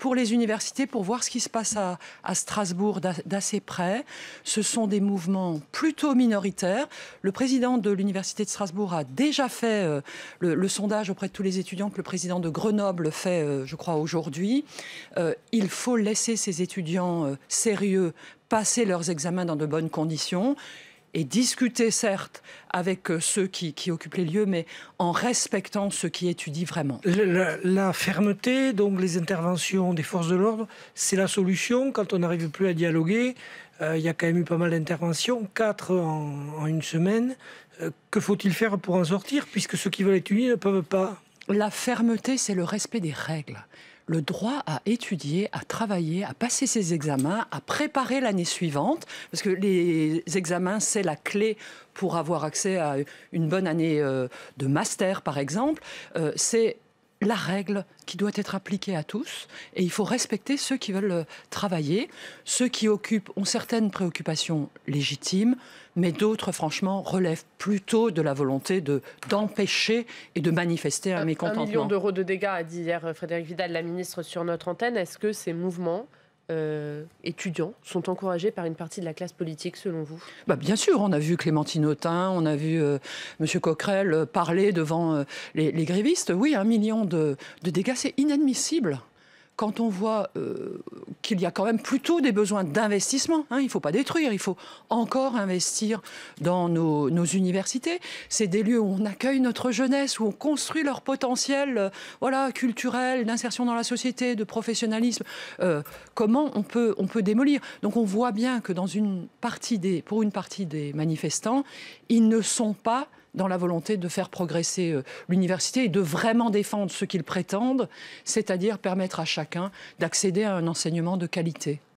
pour les universités, pour voir ce qui se passe à Strasbourg d'assez près. Ce sont des mouvements plutôt minoritaires. Le président de l'université de Strasbourg a déjà fait le sondage auprès de tous les étudiants que le président de Grenoble fait, je crois, aujourd'hui. Il faut laisser ces étudiants sérieux passer leurs examens dans de bonnes conditions et discuter, certes, avec ceux qui occupent les lieux, mais en respectant ceux qui étudient vraiment. La fermeté, donc les interventions des forces de l'ordre, c'est la solution quand on n'arrive plus à dialoguer. Il y a quand même eu pas mal d'interventions, 4 en une semaine. Que faut-il faire pour en sortir, puisque ceux qui veulent étudier ne peuvent pas? La fermeté, c'est le respect des règles. Le droit à étudier, à travailler, à passer ses examens, à préparer l'année suivante, parce que les examens, c'est la clé pour avoir accès à une bonne année de master, par exemple. C'est la règle qui doit être appliquée à tous, et il faut respecter ceux qui veulent travailler. Ceux qui ont certaines préoccupations légitimes, mais d'autres, franchement, relèvent plutôt de la volonté d'empêcher et de manifester un mécontentement. 1 million d'euros de dégâts, a dit hier Frédérique Vidal, la ministre, sur notre antenne. Est-ce que ces mouvements étudiants sont encouragés par une partie de la classe politique, selon vous? Bien sûr, on a vu Clémentine Autain, on a vu M. Coquerel parler devant les grévistes. Oui, 1 million de dégâts, c'est inadmissible. Quand on voit qu'il y a quand même plutôt des besoins d'investissement, il ne faut pas détruire, il faut encore investir dans nos universités. C'est des lieux où on accueille notre jeunesse, où on construit leur potentiel culturel, d'insertion dans la société, de professionnalisme. Comment on peut démolir? Donc on voit bien que pour une partie des manifestants, ils ne sont pas dans la volonté de faire progresser l'université et de vraiment défendre ce qu'ils prétendent, c'est-à-dire permettre à chacun d'accéder à un enseignement de qualité.